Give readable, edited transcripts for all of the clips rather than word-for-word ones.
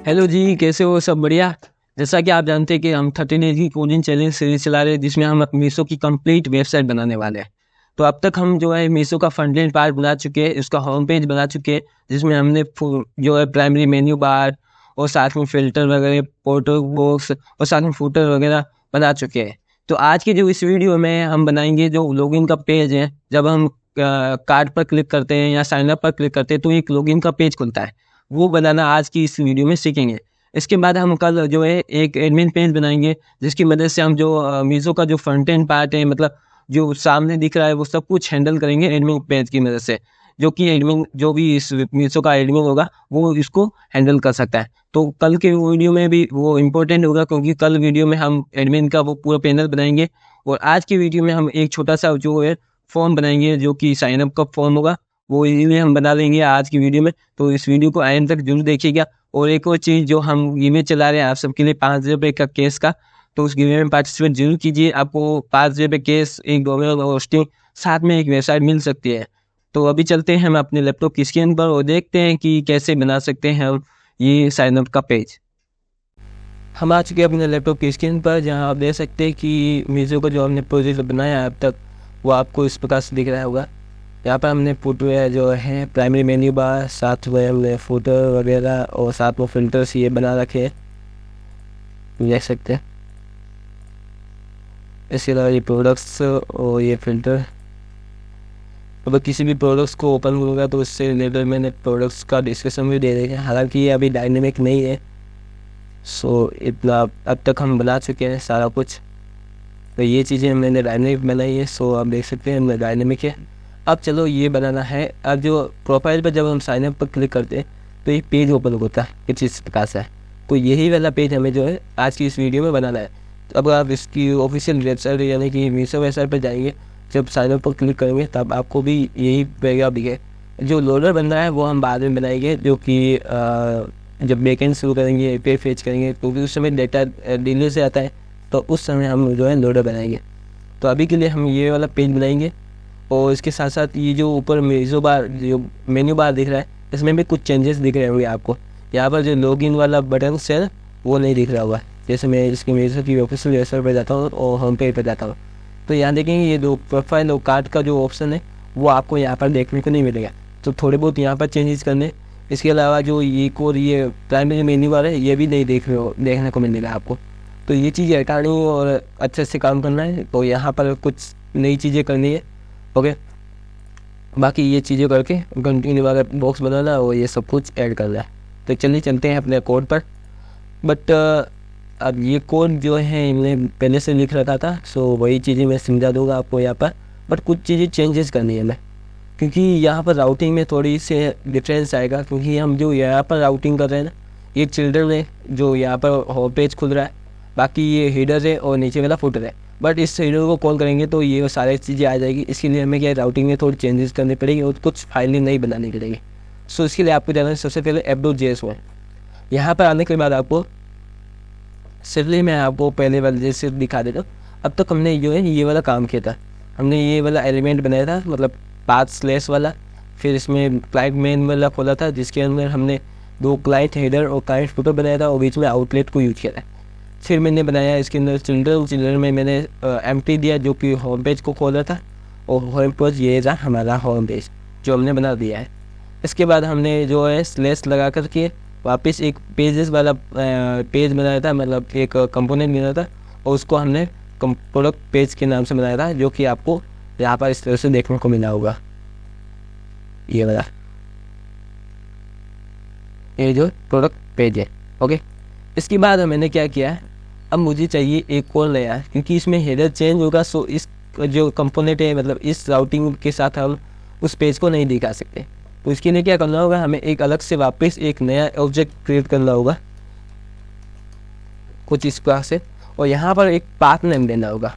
Hello जी, कैसे हो? सब बढ़िया। जैसा कि आप जानते हैं कि हम 13 डेज की कोडिंग चैलेंज सीरीज चला रहे हैं, जिसमें हम मीशो की कंप्लीट वेबसाइट बनाने वाले हैं। तो अब तक हम जो है मीशो का फ्रंट एंड पार्ट बना चुके हैं, उसका होम पेज बना चुके हैं, जिसमें हमने जो है प्राइमरी मेन्यू बार और साथ में फिल्टर वगैरह, फोटो बॉक्स और साथ में फूटर वगैरह बना चुके हैं। तो आज की जो इस वीडियो में हम बनाएंगे जो लॉगिन का पेज है, जब हम कार्ड पर क्लिक करते हैं या साइन अप पर क्लिक करते हैं तो एक लॉगिन का पेज खुलता है, वो बनाना आज की इस वीडियो में सीखेंगे। इसके बाद हम कल जो है एक एडमिन पेज बनाएंगे, जिसकी मदद से हम जो मीशो का जो फ्रंट एंड पार्ट है, मतलब जो सामने दिख रहा है, वो सब कुछ हैंडल करेंगे एडमिन पेज की मदद से। जो कि एडमिन जो भी इस मीशो का एडमिन होगा वो इसको हैंडल कर सकता है। तो कल के वीडियो में भी वो इम्पोर्टेंट होगा, क्योंकि कल वीडियो में हम एडमिन का वो पूरा पैनल बनाएंगे, और आज की वीडियो में हम एक छोटा सा जो है फॉर्म बनाएंगे, जो कि साइन अप का फॉर्म होगा, वो इजीली हम बना लेंगे आज की वीडियो में। तो इस वीडियो को एंड तक जरूर देखिएगा। और एक और चीज़, जो हम गिवे चला रहे हैं आप सबके लिए 5,000 रुपये का केस का, तो उस गिवे में पार्टिसिपेट जरूर कीजिए। आपको 5,000 रुपये केस, एक डोमेन होस्टिंग, साथ में एक वेबसाइट मिल सकती है। तो अभी चलते हैं हम अपने लैपटॉप की स्क्रीन पर और देखते हैं कि कैसे बना सकते हैं हम ये साइन अप का पेज। हम आ चुके हैं अपने लैपटॉप की स्क्रीन पर, जहां आप देख सकते हैं कि मीशो का जो हमने प्रोजेक्ट बनाया है अब तक, वो आपको इस प्रकार से दिख रहा होगा। यहाँ पर हमने फुटवेयर जो है प्राइमरी मेन्यू बार, साथ में हमने फुटर वगैरह और साथ में फिल्टर्स ये बना रखे हैं, देख सकते हैं। इसके अलावा ये प्रोडक्ट्स और ये फिल्टर, अगर किसी भी प्रोडक्ट्स को ओपन करूँगा तो इससे रिलेटेड मैंने प्रोडक्ट्स का डिस्क्रिप्शन भी दे देंगे, हालांकि ये अभी डायनेमिक नहीं है। सो इतना अब तक हम बना चुके हैं सारा कुछ, तो ये चीज़ें मैंने डायनेमिक बनाई है। सो आप देख सकते हैं डायनेमिक है। अब चलो ये बनाना है। अब जो प्रोफाइल पर जब हम साइन अप पर क्लिक करते हैं तो ये पेज ओपन होता है किस इस प्रकार से। तो यही वाला पेज हमें जो है आज की इस वीडियो में बनाना है। तो अब आप इसकी ऑफिशियल वेबसाइट यानी कि मीशो वेबसाइट पर जाएंगे, जब साइन अप पर क्लिक करेंगे तब आपको भी यही पैराग्राफ दिखे। जो लोडर बन रहा है वो हम बाद में बनाएंगे, जो कि जब बैकएंड शुरू करेंगे, एपीआई फेच करेंगे, तो भी उस समय डेटा डिले से आता है, तो उस समय हम जो है लोडर बनाएंगे। तो अभी के लिए हम ये वाला पेज बनाएंगे। और इसके साथ साथ ये जो ऊपर मीशो बार, जो मेन्यू बार दिख रहा है, इसमें भी कुछ चेंजेस दिख रहे होंगे आपको। यहाँ पर जो लॉगिन वाला बटन है वो नहीं दिख रहा होगा। जैसे मैं इसकी मीशो की ऑफिशियल वेबसाइट पर जाता हूँ और होम पेज पर जाता हूँ, तो यहाँ देखेंगे ये जो प्रोफाइल और कार्ड का जो ऑप्शन है वो आपको यहाँ पर देखने को नहीं मिलेगा। तो थोड़े बहुत यहाँ पर चेंजेस करने। इसके अलावा जो ये कोर, ये प्राइमरी मेन्यू बार है, ये भी नहीं देखने को मिलेगा आपको। तो ये चीज़ हटानी और अच्छे से काम करना है। तो यहाँ पर कुछ नई चीज़ें करनी है। ओके, बाकी ये चीज़ें करके कंटिन्यू वाला बॉक्स बनाना और ये सब कुछ ऐड करना है। तो चलिए चलते हैं अपने कोड पर। बट अब ये कोड जो है मैंने पहले से लिख रखा था, सो वही चीज़ें मैं समझा दूंगा आपको यहाँ पर। बट कुछ चीज़ें चेंजेस करनी है मैं, क्योंकि यहाँ पर राउटिंग में थोड़ी से डिफरेंस आएगा। क्योंकि हम जो यहाँ पर राउटिंग कर रहे हैं ना, ये चिल्ड्रन है जो यहाँ पर होम पेज खुल रहा है, बाकी ये हेडर है और नीचे वाला फुटर है। बट इस हेडर को कॉल करेंगे तो ये सारी चीज़ें आ जाएगी। इसके लिए हमें क्या राउटिंग में थोड़ी चेंजेस करनी पड़ेगी और कुछ फाइलें नहीं बनानी पड़ेगी। सो इसके लिए आपको जाना है सबसे पहले app.js में। यहाँ पर आने के बाद आपको सिर्फ मैं आपको पहले वाले जैसे दिखा देता हूँ। अब तक हमने जो है ये वाला काम किया था, हमने ये वाला एलिमेंट बनाया था, मतलब पाथ स्लैश वाला। फिर इसमें क्लाइंट मेन वाला खोला था, जिसके अंदर हमने 2 क्लाइंट हेडर और क्लाइंट फुटर बनाया था और बीच में आउटलेट को यूज किया था। फिर मैंने बनाया इसके अंदर चिल्ड्रन में मैंने एम्प्टी दिया, जो कि होम पेज को खोला था, और होम पेज ये था हमारा होम पेज जो हमने बना दिया है। इसके बाद हमने जो है स्लैश लगा करके वापस एक पेजेस वाला पेज बनाया था, मतलब एक कंपोनेंट बनाया था, और उसको हमने प्रोडक्ट पेज के नाम से बनाया था, जो कि आपको यहाँ पर इस तरह से देखने को मिला होगा। ये वाला ये जो प्रोडक्ट पेज है। ओके, इसके बाद मैंने क्या किया है, अब मुझे चाहिए एक और नया, क्योंकि इसमें हेडर चेंज होगा। सो इस जो कंपोनेंट है, मतलब इस राउटिंग के साथ हम उस पेज को नहीं दिखा सकते। तो इसके लिए क्या करना होगा, हमें एक अलग से वापस एक नया ऑब्जेक्ट क्रिएट करना होगा कुछ इस प्रकार से, और यहाँ पर एक पाथ नेम देना होगा।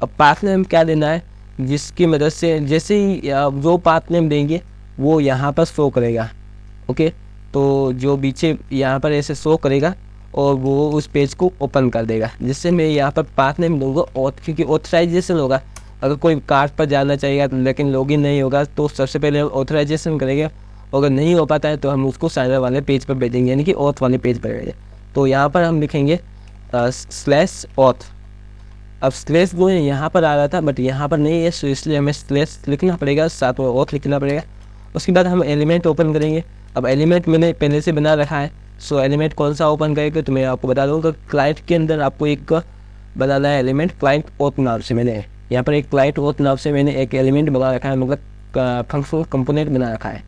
अब पाथ नेम क्या देना है, जिसकी मदद से जैसे ही जो पाथ नेम देंगे वो यहाँ पर शो करेगा। ओके, तो जो पीछे यहाँ पर ऐसे शो करेगा और वो उस पेज को ओपन कर देगा। जिससे मैं यहाँ पर पाथ नेम दूंगा, और क्योंकि ऑथराइजेशन होगा, अगर कोई कार्ड पर जाना चाहिए लेकिन लॉगिन नहीं होगा, तो सबसे पहले ऑथराइजेशन करेंगे अगर नहीं हो पाता है तो हम उसको साइनर वाले पेज पर भेजेंगे, यानी कि ऑथ वाले पेज पर भेजेंगे। तो यहाँ पर हम लिखेंगे स्लैश ऑथ। अब स्लैश जो है यहाँ पर आ रहा था बट यहाँ पर नहीं है, सो इसलिए हमें स्लैश लिखना पड़ेगा, साथ में ऑथ लिखना पड़ेगा। उसके बाद हम एलिमेंट ओपन करेंगे। अब एलिमेंट मैंने पहले से बना रखा है, सो एलिमेंट कौन सा ओपन करेगा तो मैं आपको बता दूँगा। क्लाइंट के अंदर आपको एक बनाना है एलिमेंट क्लाइंट ऑथ नाम से। मैंने यहाँ पर एक क्लाइंट ऑथ नाम से मैंने एक एलिमेंट बना रखा है, मतलब फंक्शनल कंपोनेंट बना रखा है।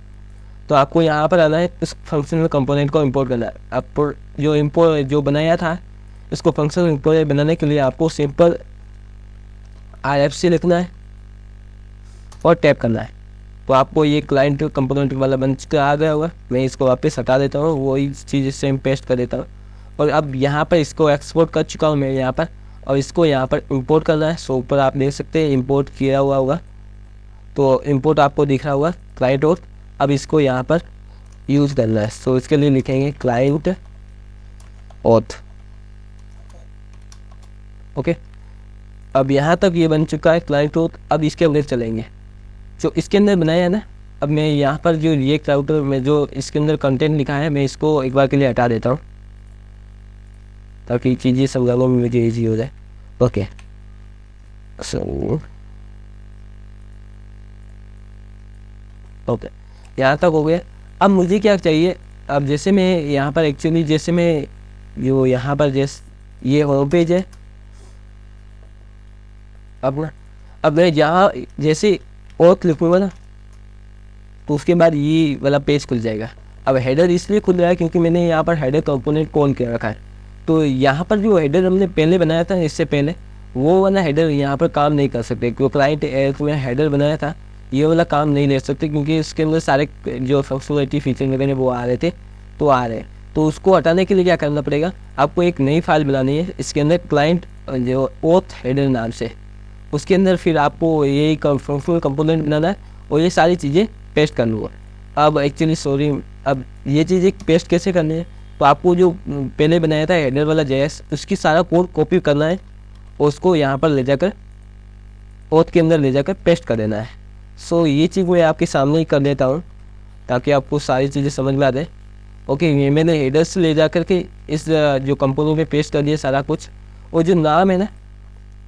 तो आपको यहाँ पर आना है, इस फंक्शनल कंपोनेंट को इंपोर्ट करना है। आपको जो बनाया था इसको फंक्शनल कंपोनेंट बनाने के लिए आपको सिंपल IFC लिखना है और टैप करना है। तो आपको ये क्लाइंट कंपोनेंट वाला बन चुका आ गया होगा। मैं इसको वापस हटा देता हूँ, वही चीज़ सेम पेस्ट कर देता हूँ। और अब यहाँ पर इसको एक्सपोर्ट कर चुका हूँ मैं यहाँ पर, और इसको यहाँ पर इंपोर्ट करना है। सो ऊपर आप देख सकते हैं इंपोर्ट किया हुआ होगा, तो इंपोर्ट आपको दिख रहा होगा क्लाइंट ऑथ। अब इसको यहाँ पर यूज़ करना है, सो इसके लिए लिखेंगे क्लाइंट ऑथ। ओके, अब यहाँ तक ये बन चुका है क्लाइंट ऑथ। अब इसके अंदर चलेंगे जो इसके अंदर बनाया है ना। अब मैं यहाँ पर जो रिएक्ट राउटर में जो इसके अंदर कंटेंट लिखा है, मैं इसको एक बार के लिए हटा देता हूँ ताकि चीज़ें समझाने में मुझे ईजी हो जाए। ओके, सो ओके, यहाँ तक हो गया। अब मुझे क्या चाहिए, अब जैसे मैं यहाँ पर एक्चुअली जैसे मैं जो यहाँ पर जैसे ये होम पेज है अपना, अब मैं यहाँ जैसे ऑथ लिखूँगा ना तो उसके बाद ये वाला पेज खुल जाएगा। अब हेडर इसलिए खुल रहा है क्योंकि मैंने यहाँ पर हेडर कंपोनेंट कॉल कर रखा है। तो यहाँ पर जो हेडर हमने पहले बनाया था इससे पहले, वो वाला हेडर यहाँ पर काम नहीं कर सकते क्योंकि क्लाइंट में हेडर बनाया था, ये वाला काम नहीं ले सकते क्योंकि इसके अंदर सारे जो फंक्शनलिटी फीचर वगैरह वो आ रहे थे तो आ रहे हैं। तो उसको हटाने के लिए क्या करना पड़ेगा, आपको एक नई फाइल बनानी है इसके अंदर क्लाइंट जो ऑथ हेडर नाम से। उसके अंदर फिर आपको यही फंक्शनल कंपोनेंट बनाना है और ये सारी चीज़ें पेस्ट कर लूँगा। अब एक्चुअली सॉरी, अब ये चीज़ें पेस्ट कैसे करनी है, तो आपको जो पहले बनाया था हेडर वाला JS उसकी सारा कोड कॉपी करना है और उसको यहाँ पर ले जाकर ऑथ के अंदर ले जाकर पेस्ट कर देना है। सो ये चीज़ मैं आपके सामने ही कर देता हूँ ताकि आपको सारी चीज़ें समझ में आ जाए। ओके, ये मैंने हेडर से ले जा कर के इस जो कंपोनेंट में पेस्ट कर दिया सारा कुछ। और जो नाम है ना,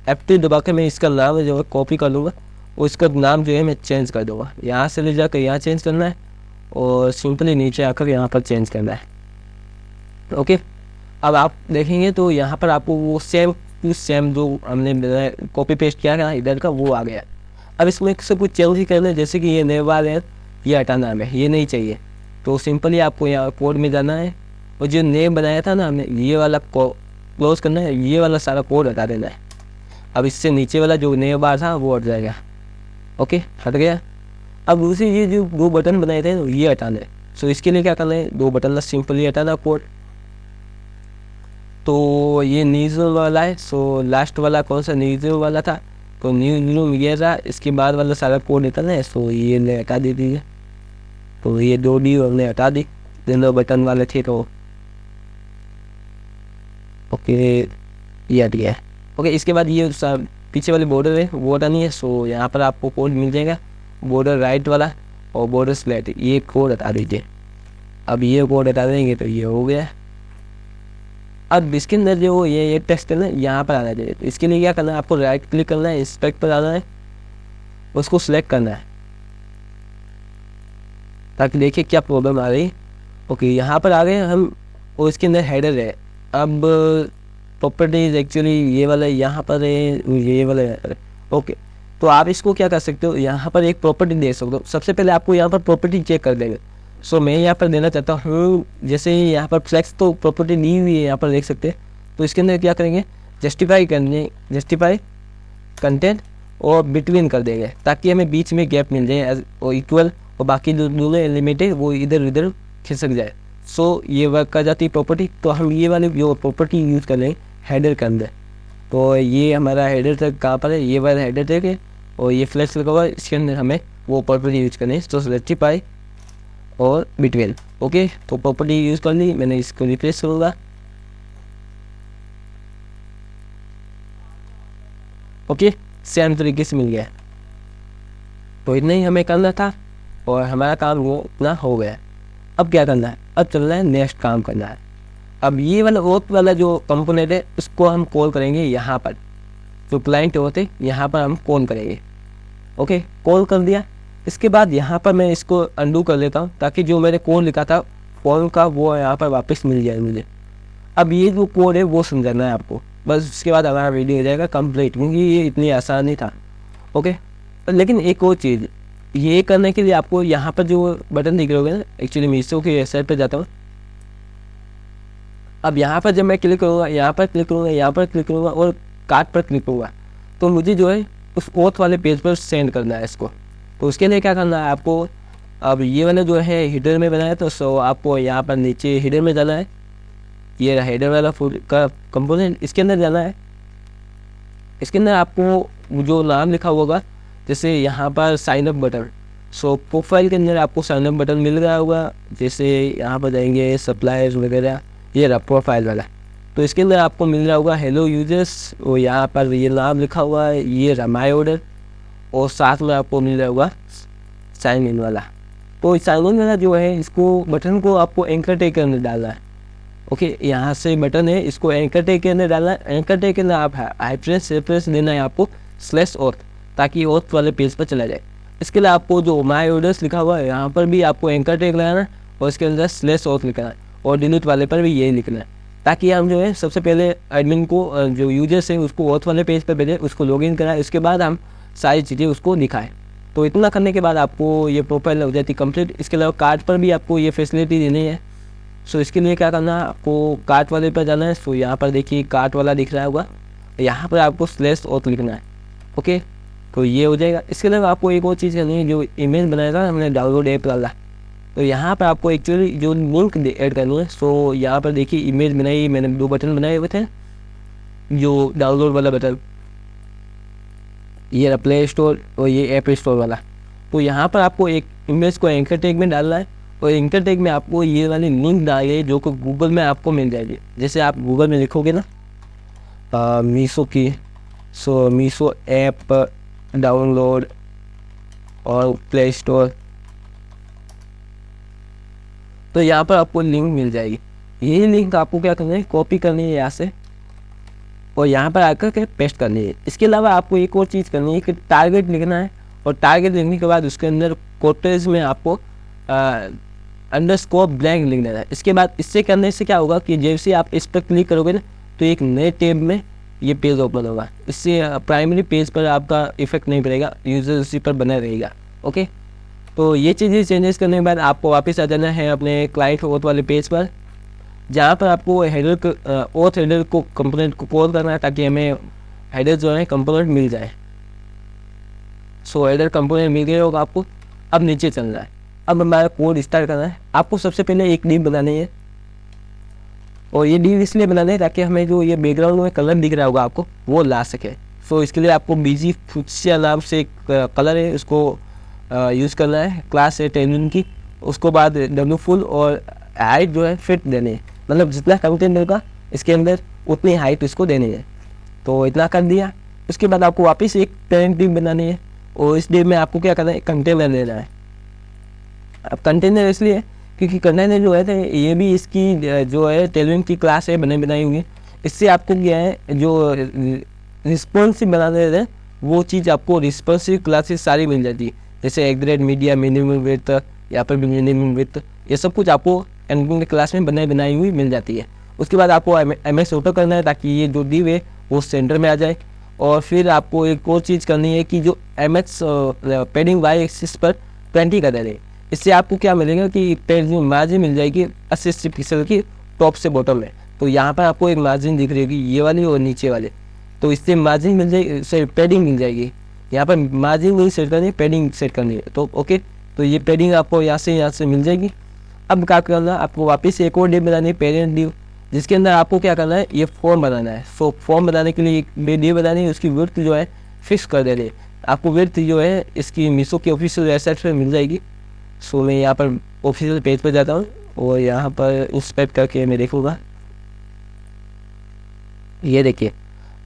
F2 दबा के मैं इसका नाम जो है कॉपी कर लूँगा और इसका नाम जो है मैं चेंज कर दूँगा। यहाँ से ले जाकर यहाँ चेंज करना है और सिंपली नीचे आकर यहाँ पर चेंज करना है। ओके, अब आप देखेंगे तो यहाँ पर आपको वो सेम जो हमने कॉपी पेस्ट किया था इधर का वो आ गया। अब इसमें से कुछ चेंज ही करना है, जैसे कि ये नेम बार है ये हटाना है, ये नहीं चाहिए। तो सिंपली आपको यहाँ कोड में जाना है और जो नेम बनाया था ना हमने ये वाला क्लोज करना है, ये वाला सारा कोड हटा देना है। अब इससे नीचे वाला जो नेम बार था वो हट जाएगा। ओके, हट गया। अब दूसरी ये जो दो बटन बनाए थे ये हटाना है। सो इसके लिए क्या करना है, दो बटन का सिंपली हटाना कोड। तो ये न्यूज़ वाला है, सो लास्ट वाला कौन सा न्यूज़ वाला था, तो न्यू ये था। इसके बाद वाला सारा कोड निकलना है, सो ये ने हटा दे दीजिए। तो ये दो डी हमने हटा दी, दोनों बटन वाले थे तो ओके ये हट गया। ओके, इसके बाद ये पीछे वाली बॉर्डर है वो हटानी है। सो यहाँ पर आपको कोड मिल जाएगा बॉर्डर राइट वाला और बॉर्डर स्लेट, ये कोड हटा दीजिए। अब ये कोड हटा देंगे तो ये हो गया। अब इसके अंदर जो ये टेक्स्ट है ना यहाँ पर आना चाहिए। तो इसके लिए क्या करना है, आपको राइट क्लिक करना है, इंस्पेक्ट पर आना है, उसको सिलेक्ट करना है ताकि देखिए क्या प्रॉब्लम आ रही है। ओके, यहाँ पर आ गए हम और इसके अंदर हेडर है। अब प्रॉपर्टीज एक्चुअली ये वाला यहाँ पर है, ये वाला है। ओके, तो आप इसको क्या कर सकते हो, यहाँ पर एक प्रॉपर्टी दे सकते हो। सबसे पहले आपको यहाँ पर प्रॉपर्टी चेक कर देंगे। सो मैं यहाँ पर देना चाहता हूँ, जैसे यहाँ पर फ्लेक्स तो प्रॉपर्टी दी हुई है यहाँ पर देख सकते हैं। तो इसके अंदर क्या करेंगे, जस्टिफाई कंटेंट और बिटवीन कर देंगे ताकि हमें बीच में गैप मिल जाए और इक्वल, और बाकी जो दोनों एलिमेंट है वो इधर उधर खिसक जाए। सो ये वर्क कर जाती है प्रॉपर्टी। तो हम ये वाली जो प्रॉपर्टी यूज़ कर लेंगे हेडर के अंदर। तो ये हमारा हेडर तक कहाँ पर है, ये वाला हेडर तक है और ये फ्लेक्स लगा हुआ है, इसके अंदर हमें वो प्रॉपर्टी यूज़ करनी है। तो जस्टिफाई और बिटवीन। ओके, तो प्रॉपर्टी यूज़ कर ली मैंने, इसको रिप्लेस करूँगा। ओके, सेम तरीके से मिल गया। तो इतना ही हमें करना था और हमारा काम वो इतना हो गया। अब क्या करना है, अब चलना है नेक्स्ट काम करना है। अब ये वाला ओथ वाला जो कंपोनेंट है उसको हम कॉल करेंगे यहाँ पर, जो क्लाइंट होते यहाँ पर हम कॉल करेंगे। ओके, कॉल कर दिया। इसके बाद यहाँ पर मैं इसको अंडू कर लेता हूँ ताकि जो मैंने कोड लिखा था फॉर्म का वो यहाँ पर वापस मिल जाए मुझे। अब ये जो कोड है वो समझाना है आपको, बस उसके बाद हमारा वीडियो हो जाएगा कंप्लीट, क्योंकि ये इतनी आसान नहीं था। ओके, लेकिन एक और चीज़, ये करने के लिए आपको यहाँ पर जो बटन दिख रहे होगे ना, एक्चुअली मीशो की वेबसाइट पर जाता हूँ। अब यहाँ पर जब मैं क्लिक करूँगा, यहाँ पर क्लिक करूँगा, यहाँ पर क्लिक करूँगा और कार्ट पर क्लिक करूँगा, तो मुझे जो है उस ओथ वाले पेज पर सेंड करना है इसको। तो उसके लिए क्या करना है आपको, अब ये वाला जो है हेडर में बनाया, तो सो आपको यहाँ पर नीचे हेडर में जाना है। ये रहा हेडर वाला का कंपोनेंट, इसके अंदर जाना है। इसके अंदर आपको जो नाम लिखा होगा, जैसे यहाँ पर साइन अप बटन, सो प्रोफाइल के अंदर आपको साइन अप बटन मिल रहा होगा। जैसे यहाँ पर जाएंगे सप्लायर्स वगैरह, ये रहा प्रोफाइल वाला, तो इसके अंदर आपको मिल रहा होगा हेलो यूजर्स, और यहाँ पर ये नाम लिखा हुआ है, ये रहा माई ऑर्डर, और साथ में आपको मिल रहा होगा साइन इन वाला। तो साइन इन वाला जो है, इसको बटन को आपको एंकर टैग के अंदर डालना है। ओके, यहाँ से बटन है, इसको एंकर टैग के अंदर डालना है। एंकर टैग के अंदर आप हाइफ्रेंस देना है आपको /auth, ताकि ऑथ वाले पेज पर चला जाए। इसके लिए आपको जो माई ऑर्डर्स लिखा हुआ है यहाँ पर भी आपको एंकर टैग लगाना है, और इसके अंदर /auth लिखना है, और डिलीट वाले पर भी यही लिखना है, ताकि हम जो है सबसे पहले एडमिन को जो यूजर्स है उसको ऑथ वाले पेज पर भेजें, उसको लॉगिन कराएं, उसके बाद हम सारी चीज़ें उसको दिखाएं। तो इतना करने के बाद आपको ये प्रोफाइल हो जाती कंप्लीट। इसके अलावा कार्ड पर भी आपको ये फैसिलिटी देनी है। सो इसके लिए क्या करना है, आपको कार्ट वाले पर जाना है। सो यहाँ पर देखिए कार्ट वाला दिख रहा होगा, यहाँ पर आपको /auth लिखना है। ओके, तो ये हो जाएगा। इसके अलावा आपको एक और चीज़ करनी है, जो इमेज बनाया था हमने डाउनलोड ऐप वाला, तो यहाँ पर आपको एक्चुअली जो लिंक ऐड करना है। सो यहाँ पर देखिए इमेज बनाई, मैंने 2 बटन बनाए हुए थे, जो डाउनलोड वाला बटन, ये प्ले स्टोर और ये ऐप स्टोर वाला। तो यहाँ पर आपको एक इमेज को एंकर टैग में डालना है, और एंकर टैग में आपको ये वाली लिंक डालिए जो कि गूगल में आपको मिल जाएगी। जैसे आप गूगल में लिखोगे ना मीशो की, सो मीशो ऐप डाउनलोड और प्ले स्टोर, तो यहाँ पर आपको लिंक मिल जाएगी। यही लिंक आपको क्या करना है, कॉपी करनी है यहाँ से, और यहाँ पर आकर के पेस्ट करनी है। इसके अलावा आपको एक और चीज़ करनी है कि टारगेट लिखना है, और टारगेट लिखने के बाद उसके अंदर कोटेज में आपको अंडरस्कोर ब्लैंक लिख देना है। इसके बाद इससे करने से क्या होगा कि जैसे आप इस पर क्लिक करोगे ना, तो एक नए टैब में ये पेज ओपन होगा। इससे प्राइमरी पेज पर आपका इफेक्ट नहीं पड़ेगा, यूजर उसी पर बना रहेगा। ओके, तो ये चीज़ें चेंजेस करने के बाद आपको वापस आ जाना है अपने क्लाइंट ओथ वाले पेज पर, जहाँ पर आपको हेडर ओथ हेडर को कंपोनेंट को कॉल करना है, ताकि हमें हेडर जो है कंपोनेंट मिल जाए। सो हेडर कंपोनेंट मिल गया होगा आपको। अब नीचे चलना है, अब हमारा कोड स्टार्ट करना है। आपको सबसे पहले एक डिव बनानी है, और ये डिव इसलिए बनाना है ताकि हमें जो ये बैकग्राउंड में कलर दिख रहा होगा आपको वो ला सके। सो इसके लिए आपको बीजी फुटसिया नाम से एक कलर है, उसको यूज़ करना है। क्लास है 10 की, उसको बाद डब्ल्यू फुल और हाइट जो है फिट देनी है, मतलब जितना कंटेंट होगा इसके अंदर उतनी हाइट इसको देनी है। तो इतना कर दिया। उसके बाद आपको वापस एक पेरेंट डिव बनानी है, और इस डिव में आपको क्या करना है, कंटेनर लेना है। अब कंटेनर इसलिए क्योंकि कंटेनर जो है ये भी इसकी जो है टेलविन की क्लास है बनाई हुई। इससे आपको क्या है, जो रिस्पॉन्सिव बनाने हैं वो चीज़ आपको रिस्पॉन्सिव क्लासेस सारी मिल जाती है। जैसे मीडिया, मिनिमम विड्थ, यहाँ पर भी मिनिमम विड्थ, ये सब कुछ आपको एंड्रॉइड क्लास में बनाई हुई मिल जाती है। उसके बाद आपको MS ऑटो करना है, ताकि ये जो डिव है वो सेंटर में आ जाए। और फिर आपको एक और चीज़ करनी है कि जो MX पैडिंग Y एक्सिस पर 20 का दे रहे। इससे आपको क्या मिलेगा कि पेज मार्जिन मिल जाएगी 80 पिक्सल की टॉप से बॉटम में। तो यहाँ पर आपको एक मार्जिन दिख रही होगी, ये वाली और नीचे वाले, तो इससे मार्जिन मिल जाएगी, पैडिंग मिल जाएगी। यहाँ पर मार्जिन नहीं सेट करनी है, पैडिंग सेट करनी है। तो ओके, तो ये पैडिंग आपको यहाँ से मिल जाएगी। अब क्या करना है, आपको वापस एक और डिव बनानी है, पेरेंट डिव, जिसके अंदर आपको क्या करना है, ये फॉर्म बनाना है। सो फॉर्म बनाने के लिए एक डिव बनानी है, उसकी विड्थ जो है फिक्स कर देनी है। आपको विड्थ जो है इसकी मीशो की ऑफिशियल वेबसाइट पर मिल जाएगी। सो मैं यहाँ पर ऑफिशियल पेज पर जाता हूँ, और यहाँ पर इंस्पेक्ट करके मैं देखूँगा। ये देखिए,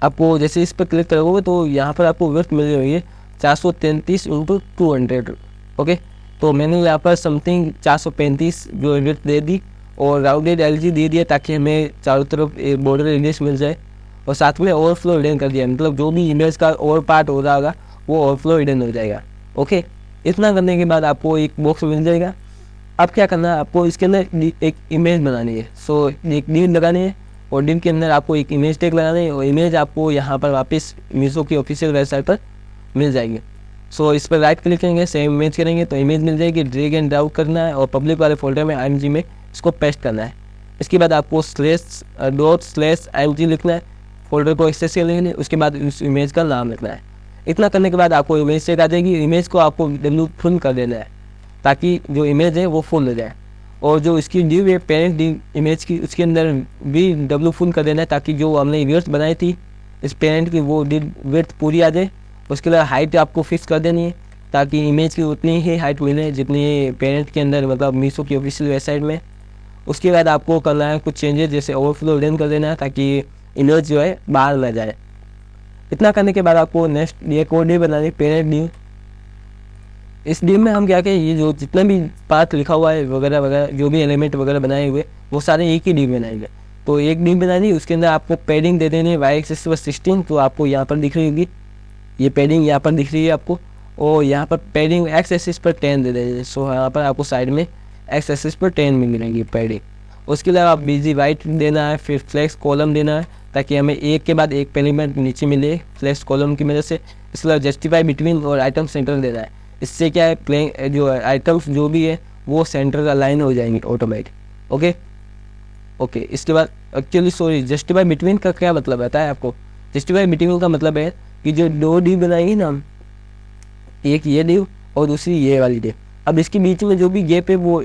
आपको जैसे इस पर क्लिक करोगे तो यहाँ पर आपको विड्थ मिल रही है 433 × 200। ओके, तो मैंने यहाँ पर समथिंग 435 जो विड्थ दे दी और राउंडेड एलजी दे दिया ताकि हमें चारों तरफ बॉर्डर रेडियस मिल जाए, और साथ में ओवरफ्लो हिडन कर दिया, मतलब जो भी इमेज का ओवर पार्ट हो रहा होगा वो ओवरफ्लो हिडन हो जाएगा। ओके, इतना करने के बाद आपको एक बॉक्स मिल जाएगा। अब क्या करना है, आपको इसके अंदर एक इमेज बनानी है। सो एक डिव लगानी है और डिव के अंदर आपको एक इमेज टैग लगाना है, और इमेज आपको यहाँ पर वापस मीशो की ऑफिशियल वेबसाइट पर मिल जाएगी। सो इस पर राइट क्लिक करेंगे, सेम इमेज करेंगे तो इमेज मिल जाएगी। ड्रैग एंड ड्रॉप करना है और पब्लिक वाले फोल्डर में IMG में इसको पेस्ट करना है। इसके बाद आपको /IMG लिखना है, फोल्डर को एक्सेस कर लेंगे, उसके बाद उस इमेज का नाम लिखना है। इतना करने के बाद आपको इमेज टैग आ जाएगी। इमेज को आपको डब्ल्यू फुल कर देना है ताकि जो इमेज है वो फुल हो जाए, और जो इसकी डिव है पेरेंट डिव इमेज की उसके अंदर भी डब्ल्यू फुल कर देना है ताकि जो हमने विड्थ बनाई थी इस पेरेंट की वो विड्थ पूरी आ जाए। उसके बाद हाइट आपको फिक्स कर देनी है ताकि इमेज की उतनी ही हाइट मिले जितनी पेरेंट के अंदर, मतलब मीशो की ऑफिशियल वेबसाइट में। उसके बाद आपको करना है कुछ चेंजेस, जैसे ओवरफ्लो हिडन कर देना है ताकि इमेज जो है बाहर न जाए। इतना करने के बाद आपको नेक्स्ट ये कोड डिव बनानी है, पेरेंट डिव। इस डिव में हम क्या करें, ये जो जितना भी पाथ लिखा हुआ है वगैरह वगैरह, जो भी एलिमेंट वगैरह बनाए हुए वो सारे एक ही डिव बनाएंगे। तो एक डिव बनानी, उसके अंदर आपको पैडिंग दे देनी है y एक्सिस पर 16, तो आपको यहाँ पर दिख रही होगी ये पैडिंग, यहाँ पर दिख रही है आपको, और यहाँ पर पैडिंग x एक्सिस पर 10 दे देंगे। सो यहाँ पर आपको साइड में x एक्सिस पर 10 में मिलेंगी पैडिंग। उसके अलावा आप बिजी वाइट देना है, फिर फ्लेक्स कॉलम देना है ताकि हमें एक के बाद एक एलिमेंट नीचे मिले फ्लेक्स कॉलम की मदद से। इसके अलावा जस्टिफाई बिटवीन और आइटम सेंटर देना है। इससे क्या है, प्लेइंग जो आइटम्स जो भी है वो सेंटर अलाइन हो जाएंगे ऑटोमेटिक। ओके, इसके बाद एक्चुअली जस्टिफाई बिटवीन का क्या मतलब रहता है आपको। जस्टिफाई बिटवीन का मतलब है कि जो दो डिव बनाएंगे ना, एक ये डिव और दूसरी ये वाली डिव, अब इसके बीच में जो भी गैप है वो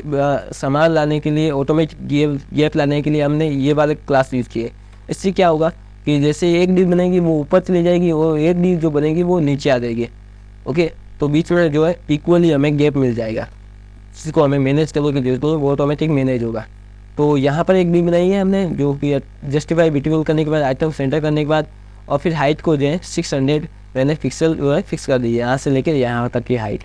सामान लाने के लिए, ऑटोमेटिक गैप लाने के लिए हमने ये वाले क्लास यूज़ किए। इससे क्या होगा कि जैसे एक डिव बनेगी वो ऊपर चली जाएगी और एक डिव जो बनेगी वो नीचे आ जाएगी। ओके, तो बीच में जो है इक्वली हमें गैप मिल जाएगा, जिसको हमें मैनेज करने की जरूरत है, वो ऑटोमेटिक मैनेज होगा। तो यहाँ पर एक डिव बनाई है हमने जो कि जस्टिफाई बिटवीन करने के बाद, आइटम सेंटर करने के बाद, और फिर हाइट को जो है 600 मैंने पिक्सल जो है फिक्स कर दी है, यहाँ से लेकर यहाँ तक की हाइट।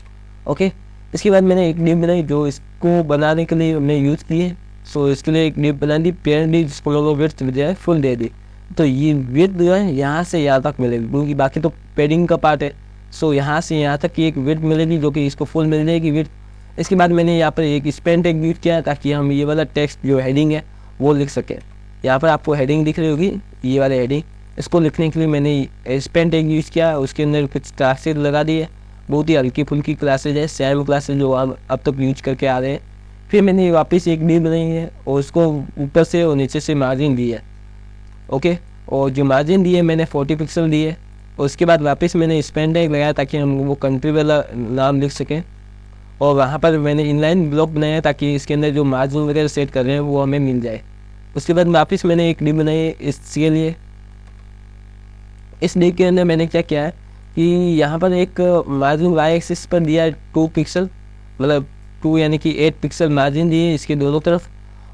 ओके, इसके बाद मैंने एक डिव बनाई जो इसको बनाने के लिए हमने यूज़ की है। सो इसके लिए एक डिव बना दी, पेरेंट डिव, जिसको विड्थ जो है फुल दे दी। तो ये विड्थ जो है यहाँ से यहाँ तक मिलेगी, क्योंकि बाकी तो पैडिंग का पार्ट है। सो यहाँ से यहाँ तक की एक विड्थ मिलेगी जो कि इसको फुल मिल जाएगी विड्थ। इसके बाद मैंने यहाँ पर एक स्पेन टैग यूज किया ताकि हम ये वाला टेक्स्ट जो हेडिंग है वो लिख सकें। यहाँ पर आपको हेडिंग दिख रही होगी, ये वाले हेडिंग, इसको लिखने के लिए मैंने स्पेन टैग यूज़ किया। उसके अंदर कुछ क्लासेज लगा दिए, बहुत ही हल्की फुल्की क्लासेज है, सेम क्लासेज जो हम अब तक यूज करके आ रहे हैं। फिर मैंने वापस एक डिव बनाई है और उसको ऊपर से और नीचे से मार्जिन दी है। ओके, और जो मार्जिन दिए मैंने 40 पिक्सल दिए। और उसके बाद वापस मैंने स्पेन टैग लगाया ताकि हम वो कंट्री वाला नाम लिख सकें, और वहाँ पर मैंने इनलाइन ब्लॉक बनाया ताकि इसके अंदर जो मार्जिन वगैरह सेट कर रहे हैं वो हमें मिल जाए। उसके बाद वापस मैंने एक डिव बनाई इसके लिए। इस डिव के अंदर मैंने क्या किया है कि यहाँ पर एक मार्जिन y एक्सिस पर दिया 2 पिक्सल, मतलब 2 यानी कि 8 पिक्सल मार्जिन दिए इसके दोनों तरफ,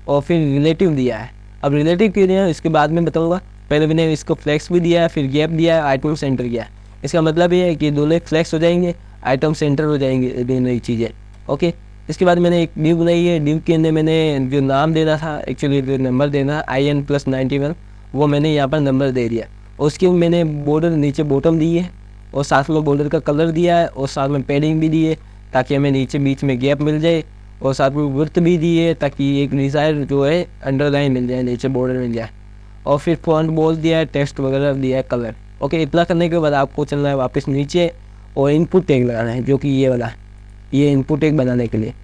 और फिर रिलेटिव दिया है। अब रिलेटिव क्यों दिया है इसके बाद में बताऊँगा, पहले मैंने इसको फ्लेक्स भी दिया है, फिर गैप दिया है, आइटम सेंटर किया है। इसका मतलब ये है कि दोनों फ्लेक्स हो जाएंगे, आइटम सेंटर हो जाएंगे, नई चीज़ें। ओके, इसके बाद मैंने एक डिव बनाई है। डिव के अंदर मैंने जो नाम देना था, एक्चुअली जो नंबर देना IN+91, वो मैंने यहाँ पर नंबर दे दिया। उसके मैंने बॉर्डर नीचे बॉटम दी है और साथ में बॉर्डर का कलर दिया है, और साथ में पैडिंग भी दी है ताकि हमें नीचे बीच में गैप मिल जाए, और साथ में विड्थ भी दी है ताकि एक डिज़ायर जो है अंडरलाइन मिल जाए, नीचे बॉर्डर मिल जाए, और फिर फॉन्ट बोल दिया है, टेक्स्ट वगैरह दिया है, कलर। ओके, इतना करने के बाद आपको चलना है वापस नीचे और इनपुट टैग लगाना है, जो कि ये वाला, ये इनपुट टैग बनाने के लिए।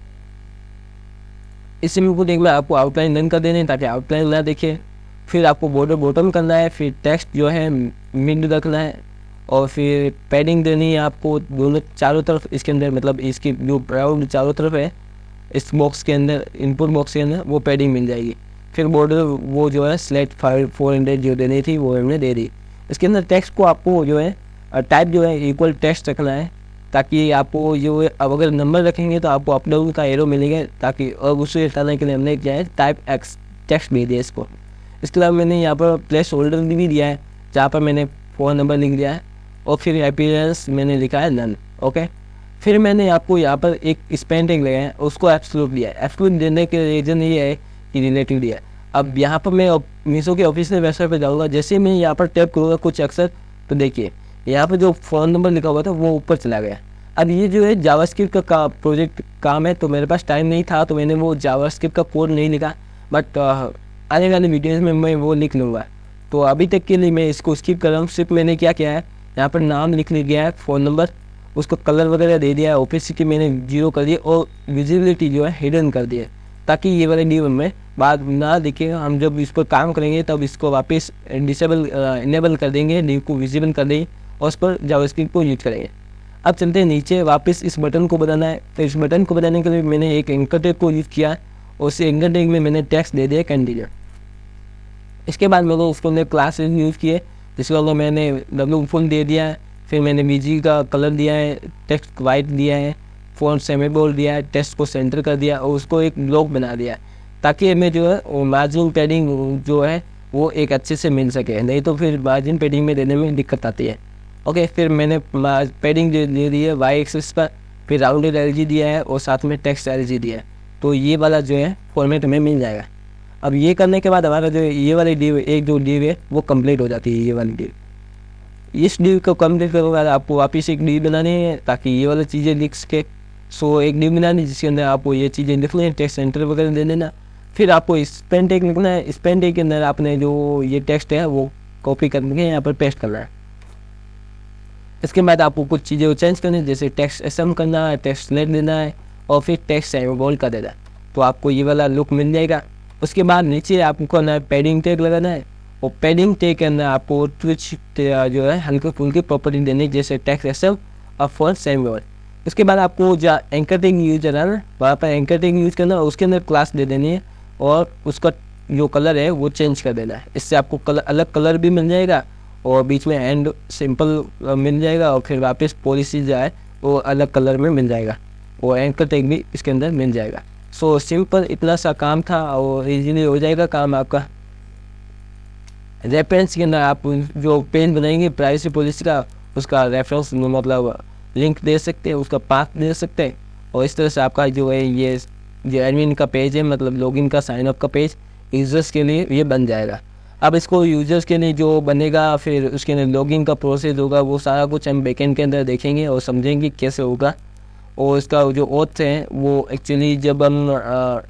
इस इनपुट टैग में आपको आउटलाइन रन कर देने ताकि आउटलाइन ना देखे। फिर आपको बॉर्डर बॉटम करना है, फिर टेक्स्ट जो है मिड रखना है, और फिर पैडिंग देनी है आपको दोनों चारों तरफ इसके अंदर, मतलब इसकी जो ब्राउन चारों तरफ है इस बॉक्स के अंदर, इनपुट बॉक्स के अंदर वो पैडिंग मिल जाएगी। फिर बॉर्डर वो जो है select 400 जो देनी थी वो हमने दे दी। इसके अंदर टेक्स्ट को आपको जो है टाइप जो है इक्वल टेक्स्ट रखना है ताकि आपको जो है, अब अगर नंबर रखेंगे तो आपको अप डाउन का एरो मिलेगा, ताकि और उसे हटाने के लिए हमने क्या है टाइप एक्स टेक्स्ट भेज दिया इसको। इसके अलावा मैंने यहाँ पर प्लेस होल्डर भी दिया है जहाँ पर मैंने फ़ोन नंबर लिख दिया है, और फिर अपीयरेंस मैंने लिखा है नन। ओके, फिर मैंने आपको यहाँ पर एक स्पेन टैग लगाया है, उसको एब्सोल्यूट लिया है। एब्सोल्यूट देने के रीज़न ये है कि रिलेटिव लिया है। अब यहाँ पर मैं मीशो के ऑफिशियल वेबसाइट पर जाऊँगा, जैसे मैं यहाँ पर टैप करूँगा कुछ अक्सर, तो देखिए यहाँ पर जो फ़ोन नंबर लिखा हुआ था वो ऊपर चला गया। अब ये जो है जावास्क्रिप्ट का प्रोजेक्ट काम है, तो मेरे पास टाइम नहीं था तो मैंने वो जावास्क्रिप्ट का कोड नहीं लिखा, बट आने वाले वीडियोज़ में मैं वो लिख लूँगा। तो अभी तक के लिए मैं इसको स्किप कर रहा हूँ। सिर्फ मैंने क्या किया है, यहाँ पर नाम लिख लिया है, फ़ोन नंबर, उसको कलर वगैरह दे दिया है, ओपेसिटी मैंने 0 कर दिया और विजिबिलिटी जो है हिडन कर दिया, ताकि ये वाले डी में बाद ना दिखे। हम जब इस पर काम करेंगे तब इसको वापस इनेबल कर देंगे, डी को विजिबल कर देंगे और उस पर जावास्क्रिप्ट को यूज करेंगे। अब चलते हैं नीचे, वापस इस बटन को बनाना है। तो इस बटन को बनाने के लिए मैंने एक एंकर टैग को यूज़ किया है और उस एंकर टैग में मैंने टेक्स्ट दे दिया कंटिन्यू। इसके बाद मेरे को उसको मैंने क्लासेस यूज़ किए, जिसके बाद मैंने डब्ल्यू फुल दे दिया है। फिर मैंने बीजी का कलर दिया है, टेक्स्ट वाइट दिया है, फ़ॉन्ट सेमी बोल्ड दिया है, टेक्स्ट को सेंटर कर दिया और उसको एक ब्लॉक बना दिया है, ताकि हमें जो है वो मार्जिन पैडिंग जो है वो एक अच्छे से मिल सके, नहीं तो फिर मार्जिन पैडिंग में देने में दिक्कत आती है। ओके, फिर मैंने पैडिंग दे दी है वाई एक्सिस पर, फिर राउंडेड एलजी दिया है और साथ में टेक्स्ट एलजी दिया है, तो ये वाला जो है फॉर्मेट हमें मिल जाएगा। अब ये करने के बाद हमारा जो ये वाली डिव एक जो डिव है वो कंप्लीट हो जाती है। ये वाली डिव, इस डिव को कंप्लीट करने के बाद आपको वापस एक डिव बनानी है ताकि ये वाली चीज़ें लिख सके। सो एक डिव बनानी जिसके अंदर आपको ये चीज़ें लिख लें, टेक्स्ट सेंटर वगैरह दे देना। फिर आपको स्पेन टैग लिखना है, स्पेन टैग के अंदर आपने जो ये टेक्स्ट है वो कॉपी करके यहाँ पर पेस्ट करना है। इसके बाद आपको कुछ चीज़ें चेंज करनी है, जैसे टेक्स्ट एसएम करना है, टेक्स्ट लेट देना है और फिर टेक्स्ट बोल्ड कर देना है, तो आपको ये वाला लुक मिल जाएगा। उसके बाद नीचे आपको करना है पैडिंग टैग लगाना है और पैडिंग टैग के अंदर आपको कुछ जो है हल्के फुल्के प्रॉपर्टी देनी है, जैसे टेक्स्ट एसएम और फॉन्ट सेमी बोल्ड। उसके बाद आपको जो एंकर टैग यूज करना है वहाँ पर एंकर टैग यूज करना है, उसके अंदर क्लास दे देनी है और उसका जो कलर है वो चेंज कर देना है। इससे आपको अलग कलर भी मिल जाएगा और बीच में एंड सिंपल मिल जाएगा और फिर वापस पॉलिसी जो है वो अलग कलर में मिल जाएगा और एंकर टैग भी इसके अंदर मिल जाएगा। सो सिंपल इतना सा काम था और इजीली हो जाएगा काम आपका। रेफरेंस के अंदर आप जो पेज बनाएंगे प्राइवेसी पॉलिसी का, उसका रेफरेंस मतलब लिंक दे सकते हैं, उसका पाथ दे सकते हैं और इस तरह से आपका जो है ये जो एडमिन का पेज है, मतलब लॉगिन का साइन अप का पेज यूज़र्स के लिए ये बन जाएगा। अब इसको यूज़र्स के लिए जो बनेगा, फिर उसके लिए लॉगिन का प्रोसेस होगा, वो सारा कुछ हम बैकएंड के अंदर देखेंगे और समझेंगे कैसे होगा। और इसका जो ऑथ है वो एक्चुअली जब हम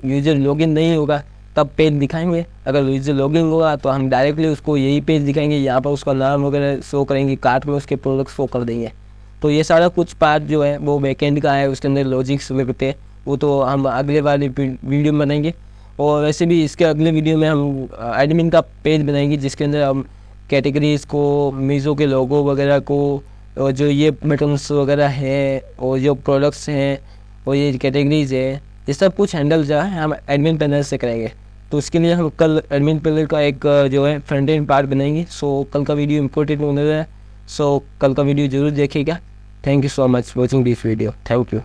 यूज़र लॉगिन नहीं होगा तब पेज दिखाएंगे, अगर यूज़र लॉगिन होगा तो हम डायरेक्टली उसको यही पेज दिखाएंगे, यहाँ पर उसका नाम वगैरह शो करेंगे, कार्ट में उसके प्रोडक्ट शो कर देंगे। तो ये सारा कुछ पार्ट जो है वो बैकएंड का है, उसके अंदर लॉजिक्स लगते हैं, वो तो हम अगले वाली वीडियो में बनाएंगे। और वैसे भी इसके अगले वीडियो में हम एडमिन का पेज बनाएंगे, जिसके अंदर हम कैटेगरीज़ को, मीशो के लोगो वगैरह को, और जो ये बटन्स वगैरह है और जो प्रोडक्ट्स हैं और ये कैटेगरीज़ है, ये सब कुछ हैंडल जो है हम एडमिन पैनल से करेंगे। तो उसके लिए हम कल एडमिन पैनल का एक जो है फ्रंट एंड पार्ट बनाएंगे। सो कल का वीडियो इम्पोर्टेंट होने रहा है, सो कल का वीडियो ज़रूर देखिएगा। Thank you so much watching this video. Thank you.